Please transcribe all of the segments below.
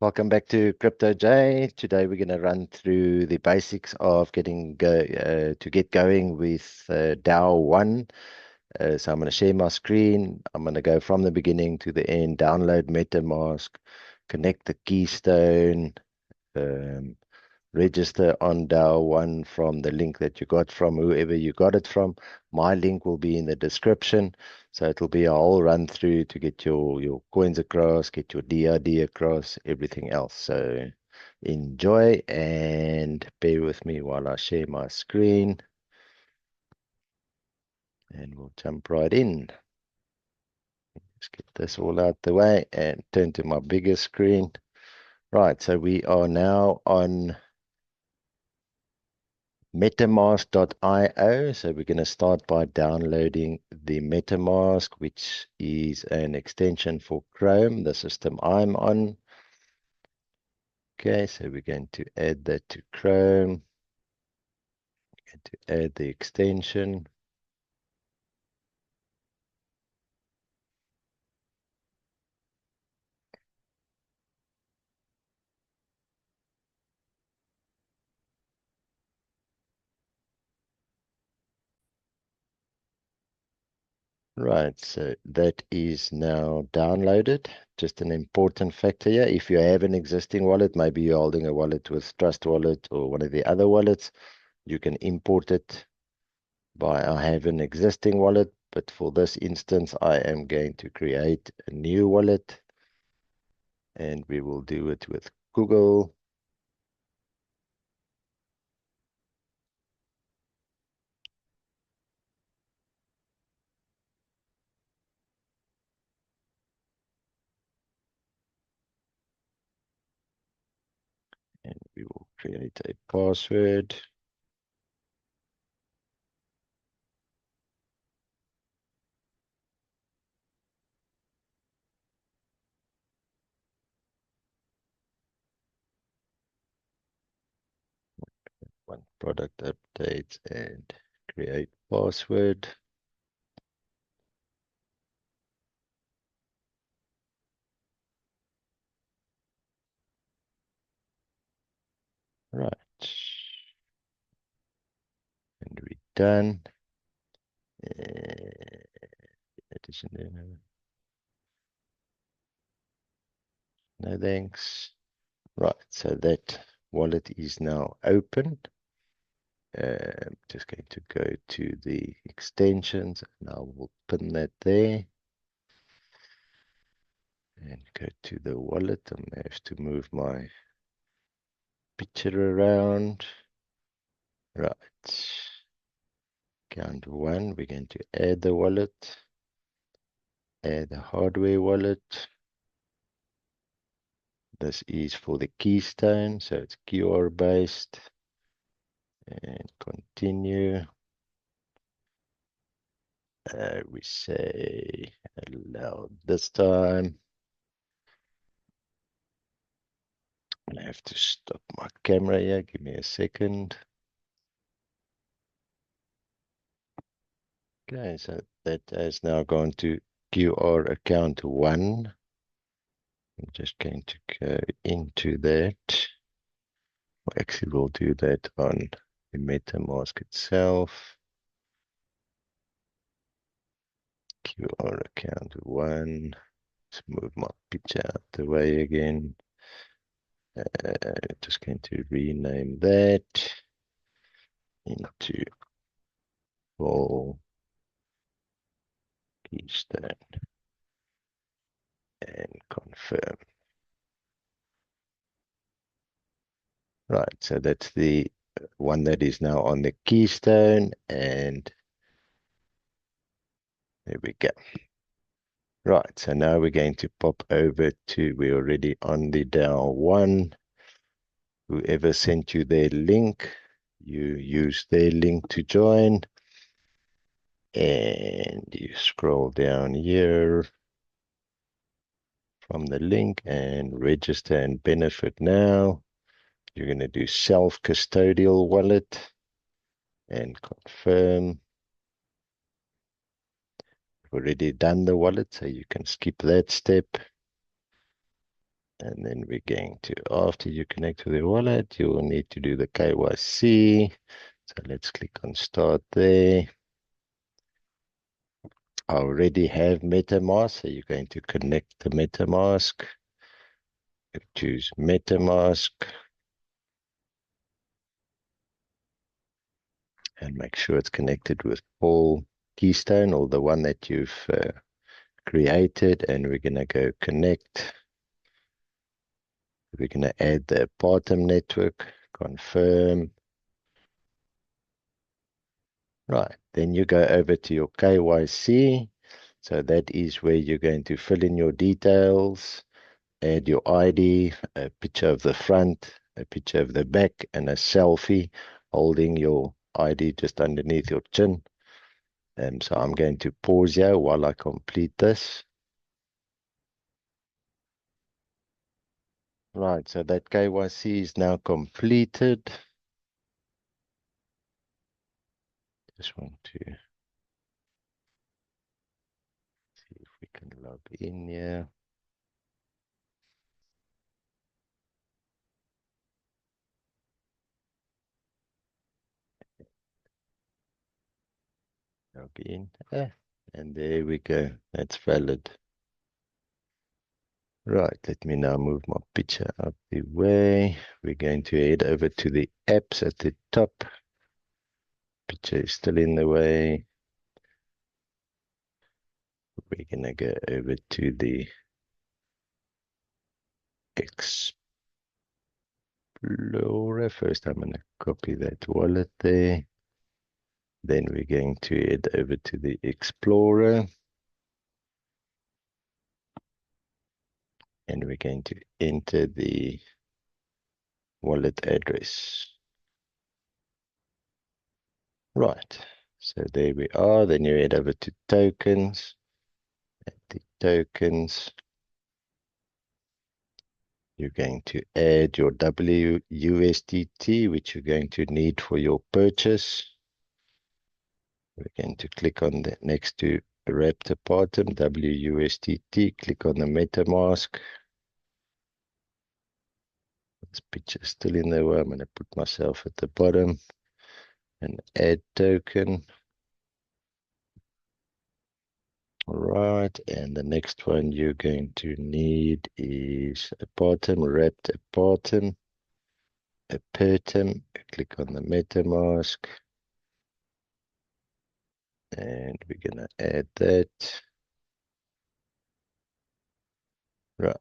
Welcome back to Crypto J. Today we're going to run through the basics of to get going with DAO1. So I'm going to share my screen. I'm going to go from the beginning to the end, download MetaMask, connect the keystone, um, register on DAO1 from the link that you got from whoever you got it from. My link will be in the description. So it'll be a whole run through to get your coins across, get your DID across, everything else. So enjoy and bear with me while I share my screen. And we'll jump right in. Let's get this all out the way and turn to my bigger screen. Right, so we are now on MetaMask.io. So we're going to start by downloading the MetaMask, which is an extension for Chrome, the system I'm on. Okay, so we're going to add that to Chrome. We're going to add the extension. Right, so that is now downloaded. Just an important factor here. If you have an existing wallet, maybe you're holding a wallet with Trust Wallet or one of the other wallets, you can import it by I have an existing wallet. But for this instance, I am going to create a new wallet, and we will do it with Google. And we will create a password. One product updates and create password. Right. And we're done. No thanks. Right, so that wallet is now open. Just going to go to the extensions and I will pin that there and go to the wallet. I'm going to have to move my picture around. Right. Account one, we're going to add the wallet, add the hardware wallet. This is for the keystone, so it's QR based. And continue. We say allow this time. I have to stop my camera here. Give me a second. Okay, so that has now gone to QR account one. I'm just going to go into that. Actually, we'll do that on the MetaMask itself. QR account one. Let's move my picture out the way again. Just going to rename that into full keystone and confirm. Right, so that's the one that is now on the keystone, and there we go. Right, so now we're going to pop over to, we're already on the DAO1. Whoever sent you their link, you use their link to join. And you scroll down here from the link and register and benefit now. You're going to do self-custodial wallet and confirm. We've already done the wallet, so you can skip that step. And then we're going to, after you connect to the wallet, you will need to do the KYC. So let's click on start there. I already have MetaMask, so you're going to connect the MetaMask. Choose MetaMask and make sure it's connected with Paul Keystone or the one that you've created. And we're going to go connect. We're going to add the Partum network, confirm. Right, then you go over to your KYC. So that is where you're going to fill in your details, add your ID, a picture of the front, a picture of the back, and a selfie holding your ID just underneath your chin. So I'm going to pause here while I complete this. Right, so that KYC is now completed. Just want to see if we can log in here. Log in. And there we go. That's valid. Right, let me now move my picture out the way. We're going to head over to the apps at the top. Picture is still in the way. We're going to go over to the Explorer. First, I'm going to copy that wallet there. Then we're going to head over to the Explorer. And we're going to enter the wallet address. Right, so there we are. Then you head over to tokens. At the tokens, you're going to add your WUSDT, which you're going to need for your purchase. We're going to click on the next to Raptor Partum, WUSDT. Click on the MetaMask. This picture is still in there. I'm going to put myself at the bottom and add token. All right, and the next one you're going to need is a Partum, wrapped a Partum, a Pertum. Click on the MetaMask, and we're going to add that. Right.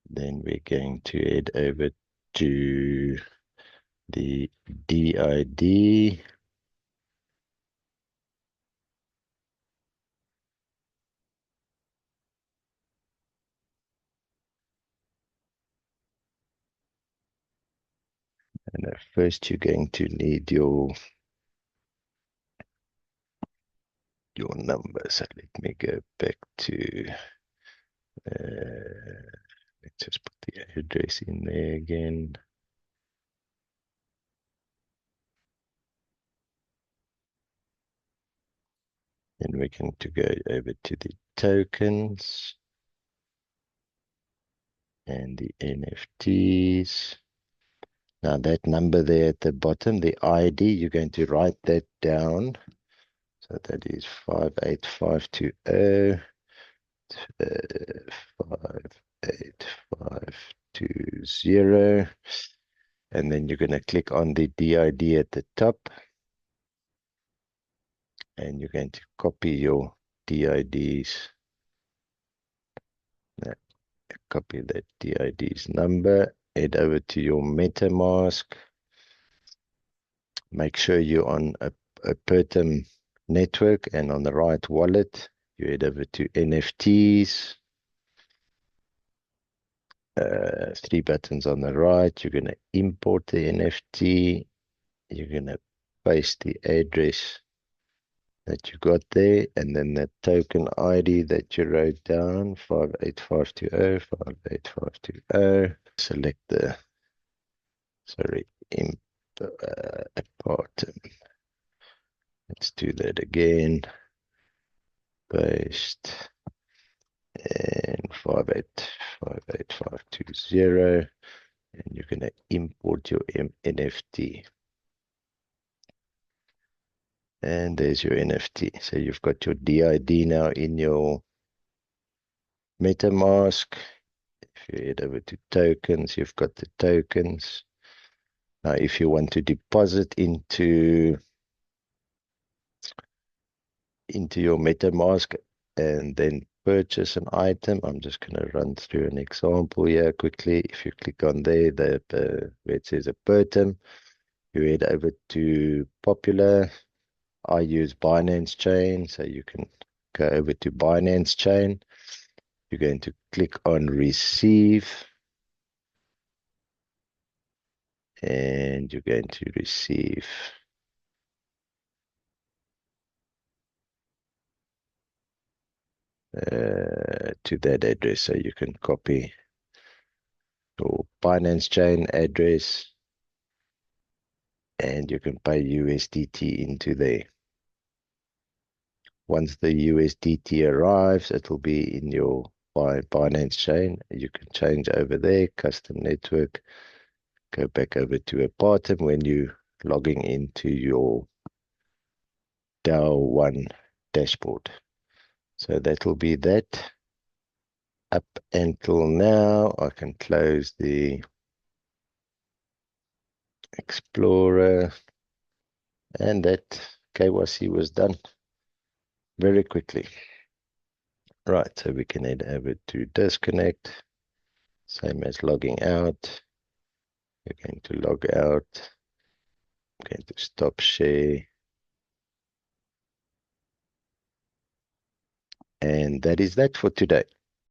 Then we're going to head over to the DID. And first you're going to need your number. So let me go back to, let's just put the address in there again. Then we're going to go over to the tokens and the NFTs. Now that number there at the bottom, the ID, you're going to write that down. So that is 58520, 58520. And then you're going to click on the DID at the top. And you're going to copy your DIDs. Copy that DID's number. Head over to your MetaMask. Make sure you're on a Pertum network and on the right wallet. You head over to NFTs. Three buttons on the right. You're going to import the NFT. You're going to paste the address that you got there, and then the token ID that you wrote down, 58520, 58520. Select the, Partum. Let's do that again. Paste. and 585520, and you're going to import your NFT. And there's your NFT. So you've got your DID now in your MetaMask. If you head over to tokens, you've got the tokens. Now, if you want to deposit into your MetaMask and then purchase an item, I'm just going to run through an example here quickly. If you click on there, where it says a Pertim, you head over to Popular. I use Binance Chain, so you can go over to Binance Chain. You're going to click on Receive, and you're going to receive to that address. So you can copy your Binance Chain address, and you can pay USDT into there. Once the USDT arrives, it will be in your Binance Chain. You can change over there, custom network, go back over to a bottom when you're logging into your DAO1 dashboard. So that will be that. Up until now, I can close the Explorer, and that KYC was done very quickly. Right, so we can head over to disconnect, same as logging out. We're going to log out. I'm going to stop share. And that is that for today.